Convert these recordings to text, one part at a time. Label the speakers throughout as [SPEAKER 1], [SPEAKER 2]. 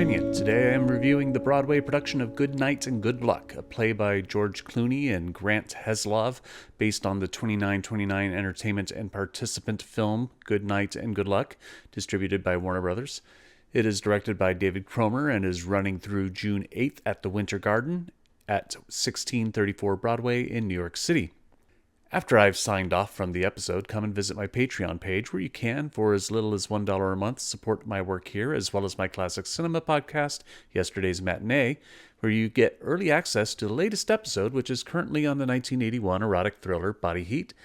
[SPEAKER 1] Opinion. Today I am reviewing the Broadway production of Good Night and Good Luck, a play by George Clooney and Grant Heslov, based on the 2929 entertainment and participant film Good Night and Good Luck, distributed by Warner Brothers. It is directed by David Cromer and is running through June 8th at the Winter Garden at 1634 Broadway in New York City. After I've signed off from the episode, come and visit my Patreon page where you can, for as little as $1 a month, support my work here as well as my classic cinema podcast, Yesterday's Matinee, where you get early access to the latest episode, which is currently on the 1981 erotic thriller Body Heat.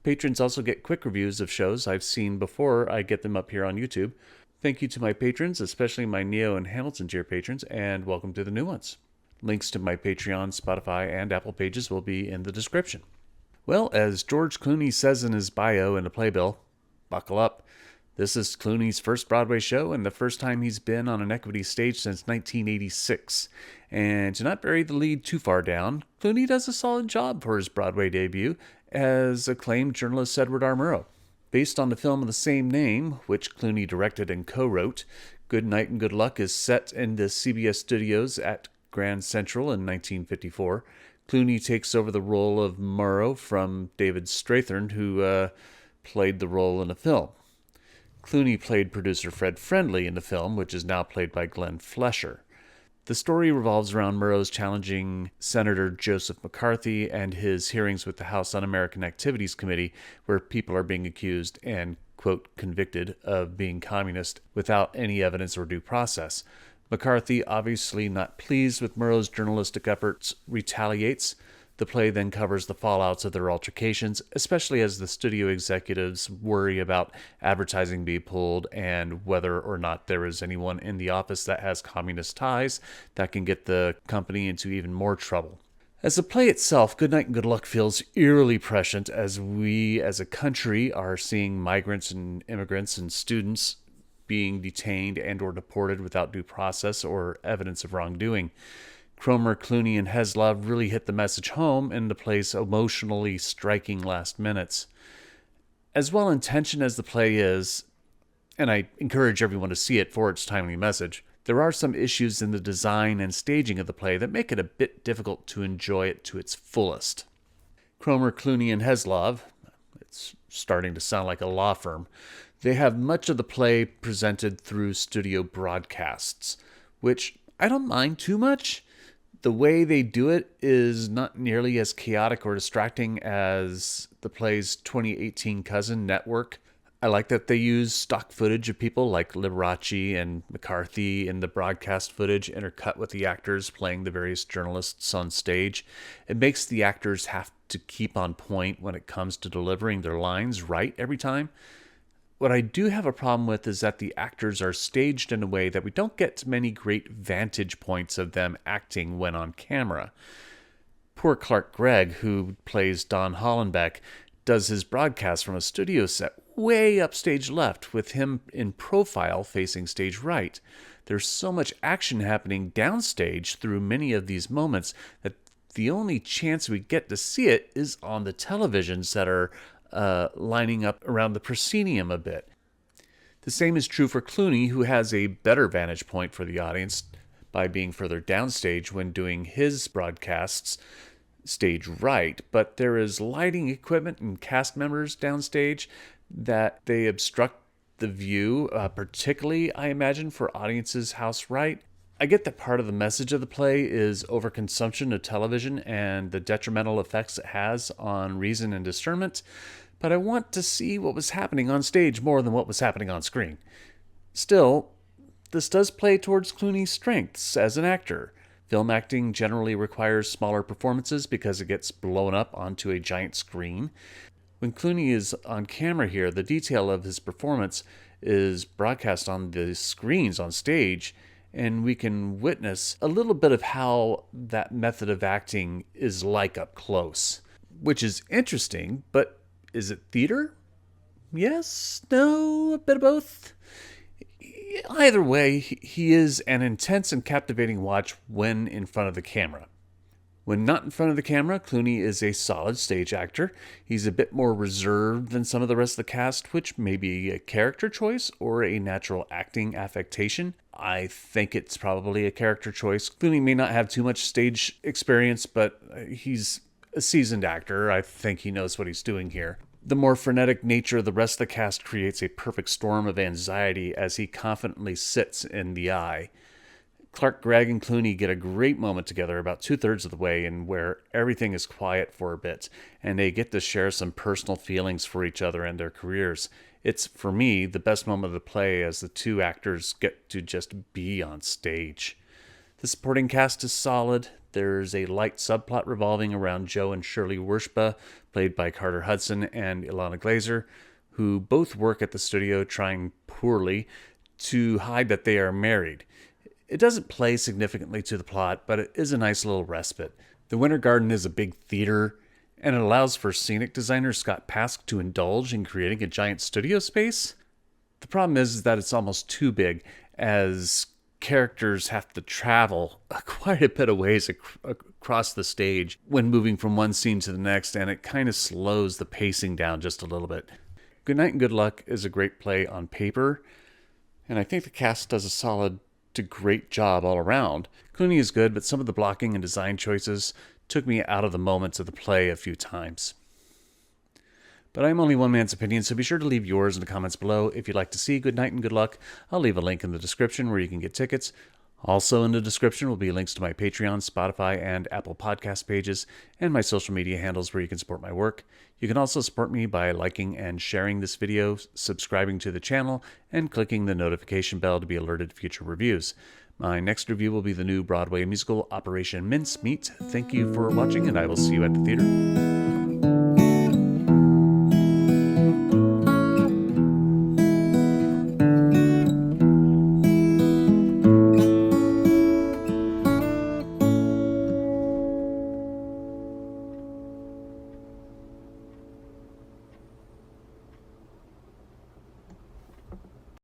[SPEAKER 1] Patrons also get quick reviews of shows I've seen before I get them up here on YouTube. Thank you to my patrons, especially my Neo and Hamilton tier patrons, and welcome to the new ones. Links to my Patreon, Spotify, and Apple pages will be in the description. Well, as George Clooney says in his bio in the playbill, buckle up. This is Clooney's first Broadway show and the first time he's been on an equity stage since 1986. And to not bury the lead too far down, Clooney does a solid job for his Broadway debut as acclaimed journalist Edward R. Murrow. Based on the film of the same name, which Clooney directed and co-wrote, Good Night and Good Luck is set in the CBS studios at Grand Central in 1954. Clooney takes over the role of Murrow from David Strathairn, who played the role in the film. Clooney played producer Fred Friendly in the film, which is now played by Glen Flesher. The story revolves around Murrow's challenging Senator Joseph McCarthy and his hearings with the House Un-American Activities Committee, where people are being accused and, quote, convicted of being communist without any evidence or due process. McCarthy, obviously not pleased with Murrow's journalistic efforts, retaliates. The play then covers the fallouts of their altercations, especially as the studio executives worry about advertising being pulled and whether or not there is anyone in the office that has communist ties that can get the company into even more trouble. As the play itself, Good Night and Good Luck feels eerily prescient as we as a country are seeing migrants and immigrants and students being detained and or deported without due process or evidence of wrongdoing. Cromer, Clooney, and Heslov really hit the message home in the play's emotionally striking last minutes. As well-intentioned as the play is, and I encourage everyone to see it for its timely message, there are some issues in the design and staging of the play that make it a bit difficult to enjoy it to its fullest. Cromer, Clooney, and Heslov, it's starting to sound like a law firm, they have much of the play presented through studio broadcasts, which I don't mind too much. The way they do it is not nearly as chaotic or distracting as the play's 2018 cousin, Network. I like that they use stock footage of people like Liberace and McCarthy in the broadcast footage intercut with the actors playing the various journalists on stage. It makes the actors have to keep on point when it comes to delivering their lines right every time. What I do have a problem with is that the actors are staged in a way that we don't get many great vantage points of them acting when on camera. Poor Clark Gregg, who plays Don Hollenbeck, does his broadcast from a studio set way up stage left, with him in profile facing stage right. There's so much action happening downstage through many of these moments that the only chance we get to see it is on the televisions that are lining up around the proscenium a bit. The same is true for Clooney, who has a better vantage point for the audience by being further downstage when doing his broadcasts stage right, but there is lighting equipment and cast members downstage that they obstruct the view, particularly, I imagine, for audiences house right. I get that part of the message of the play is overconsumption of television and the detrimental effects it has on reason and discernment, but I want to see what was happening on stage more than what was happening on screen. Still, this does play towards Clooney's strengths as an actor. Film acting generally requires smaller performances because it gets blown up onto a giant screen. When Clooney is on camera here, the detail of his performance is broadcast on the screens on stage, and we can witness a little bit of how that method of acting is like up close, which is interesting, but is it theater? Yes? No? A bit of both? Either way, he is an intense and captivating watch when in front of the camera. When not in front of the camera, Clooney is a solid stage actor. He's a bit more reserved than some of the rest of the cast, which may be a character choice or a natural acting affectation. I think it's probably a character choice. Clooney may not have too much stage experience, but he's a seasoned actor. I think he knows what he's doing here. The more frenetic nature of the rest of the cast creates a perfect storm of anxiety as he confidently sits in the eye. Clark, Gregg, and Clooney get a great moment together about 2/3 of the way, and where everything is quiet for a bit, and they get to share some personal feelings for each other and their careers. It's, for me, the best moment of the play as the two actors get to just be on stage. The supporting cast is solid. There's a light subplot revolving around Joe and Shirley Wershba, played by Carter Hudson and Ilana Glazer, who both work at the studio trying poorly to hide that they are married. It doesn't play significantly to the plot, but it is a nice little respite. The Winter Garden is a big theater, and it allows for scenic designer Scott Pask to indulge in creating a giant studio space. The problem is that it's almost too big, as characters have to travel quite a bit of ways across the stage when moving from one scene to the next, and it kind of slows the pacing down just a little bit. Good Night and Good Luck is a great play on paper, and I think the cast does a solid to great job all around. Clooney is good, but some of the blocking and design choices took me out of the moments of the play a few times. But I'm only one man's opinion, so be sure to leave yours in the comments below. If you'd like to see Good Night and Good Luck, I'll leave a link in the description where you can get tickets. Also in the description will be links to my Patreon, Spotify, and Apple Podcast pages, and my social media handles where you can support my work. You can also support me by liking and sharing this video, subscribing to the channel, and clicking the notification bell to be alerted to future reviews. My next review will be the new Broadway musical Operation Mincemeat. Thank you for watching, and I will see you at the theater.